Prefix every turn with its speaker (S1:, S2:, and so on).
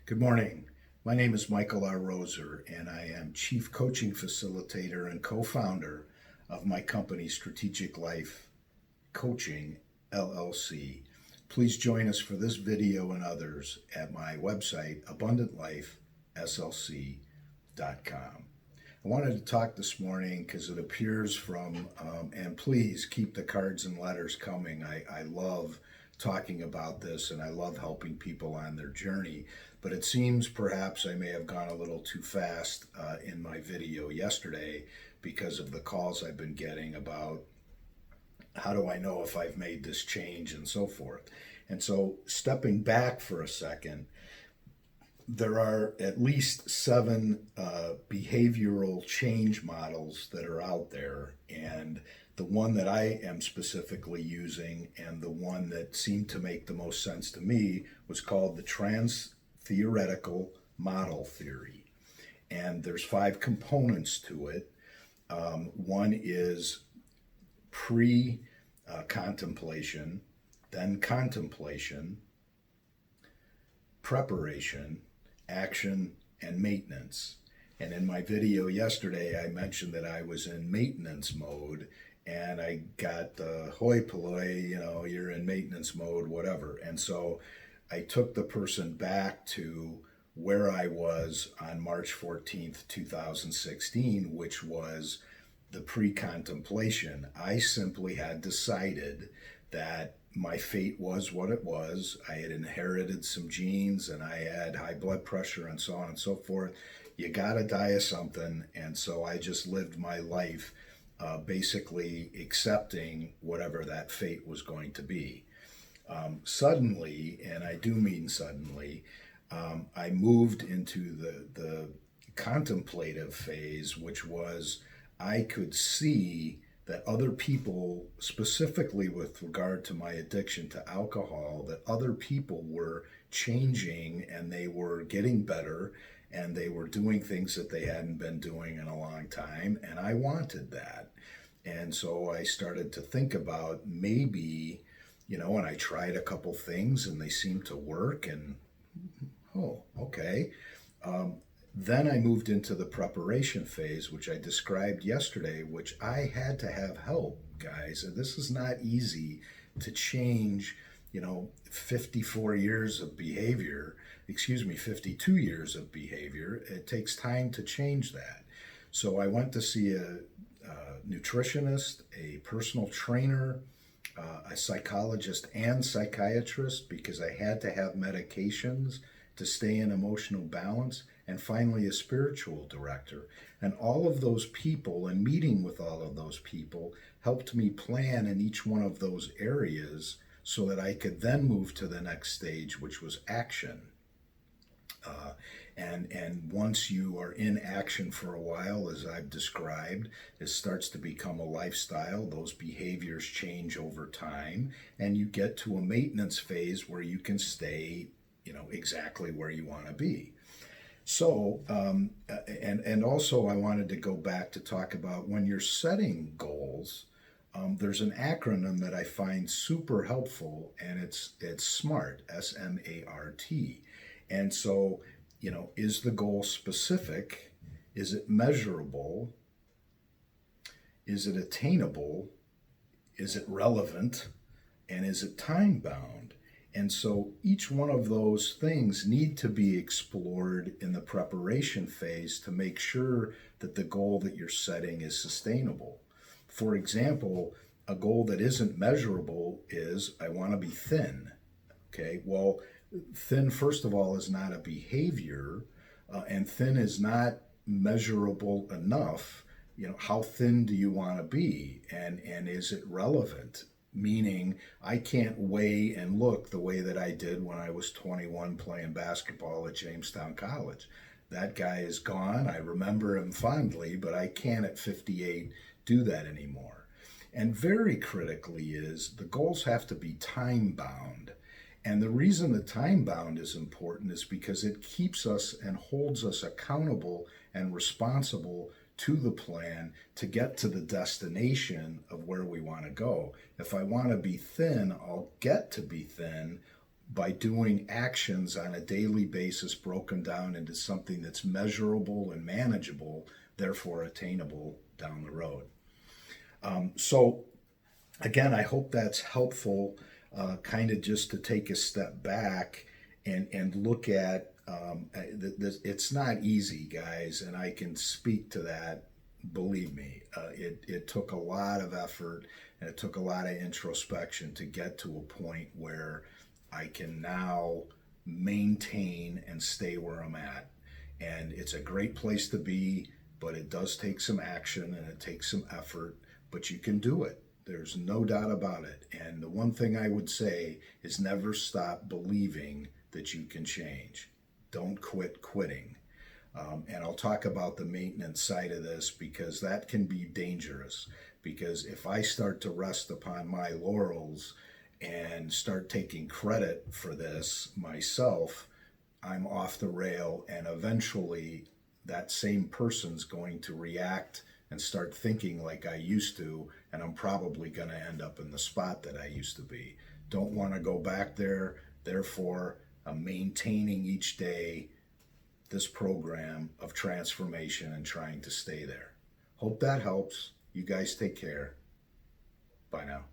S1: Good morning. My name is Michael R. Roser, and I am Chief Coaching Facilitator and co-founder of my company, Strategic Life Coaching, LLC. Please join us for this video and others at my website, abundantlifeslc.com. I wanted to talk this morning because it appears from, and please keep the cards and letters coming. I love talking about this and I love helping people on their journey, but it seems perhaps I may have gone a little too fast in my video yesterday because of the calls I've been getting about how do I know if I've made this change and so forth. And so stepping back for a second, there are at least 7 behavioral change models that are out there, and the one that I am specifically using and the one that seemed to make the most sense to me was called the trans-theoretical model theory. And there's 5 components to it. One is pre-contemplation, then contemplation, preparation, action, and maintenance. And in my video yesterday, I mentioned that I was in maintenance mode, and I got the hoi polloi, you're in maintenance mode, whatever. And so I took the person back to where I was on March 14th, 2016, which was the pre-contemplation. I simply had decided that my fate was what it was. I had inherited some genes and I had high blood pressure and so on and so forth. You gotta die of something. And so I just lived my life basically accepting whatever that fate was going to be. Suddenly, and I do mean suddenly, I moved into the contemplative phase, which was I could see that other people, specifically with regard to my addiction to alcohol, that other people were changing and they were getting better and they were doing things that they hadn't been doing in a long time, and I wanted that. And so I started to think about maybe, and I tried a couple things and they seemed to work, and oh, okay. Then I moved into the preparation phase, which I described yesterday, which I had to have help, guys. And this is not easy to change, 54 years of behavior, 52 years of behavior. It takes time to change that. So I went to see a nutritionist, a personal trainer, a psychologist and psychiatrist, because I had to have medications to stay in emotional balance, and finally a spiritual director. And all of those people and meeting with all of those people helped me plan in each one of those areas so that I could then move to the next stage, which was action. And once you are in action for a while, as I've described, it starts to become a lifestyle. Those behaviors change over time, and you get to a maintenance phase where you can stay exactly where you want to be. So, and also I wanted to go back to talk about when you're setting goals, there's an acronym that I find super helpful, and it's SMART, S-M-A-R-T. And so, is the goal specific? Is it measurable? Is it attainable? Is it relevant? And is it time bound? And so each one of those things need to be explored in the preparation phase to make sure that the goal that you're setting is sustainable. For example, a goal that isn't measurable is I want to be thin. Okay, well, thin, first of all, is not a behavior, and thin is not measurable enough. How thin do you want to be, and is it relevant? Meaning, I can't weigh and look the way that I did when I was 21 playing basketball at Jamestown College. That guy is gone. I remember him fondly, but I can't at 58 do that anymore. And very critically is the goals have to be time bound. And the reason the time bound is important is because it keeps us and holds us accountable and responsible to the plan to get to the destination of where we want to go. If I want to be thin, I'll get to be thin by doing actions on a daily basis broken down into something that's measurable and manageable, therefore attainable down the road. So again, I hope that's helpful, kind of just to take a step back and look at it's not easy, guys, and I can speak to that. Believe me, it took a lot of effort and it took a lot of introspection to get to a point where I can now maintain and stay where I'm at. And it's a great place to be, but it does take some action and it takes some effort, but you can do it. There's no doubt about it. And the one thing I would say is never stop believing that you can change. Don't quit quitting. And I'll talk about the maintenance side of this because that can be dangerous. Because if I start to rest upon my laurels and start taking credit for this myself, I'm off the rail, and eventually that same person's going to react and start thinking like I used to, and I'm probably going to end up in the spot that I used to be. Don't want to go back there. Therefore, I'm maintaining each day this program of transformation and trying to stay there. Hope that helps. You guys take care. Bye now.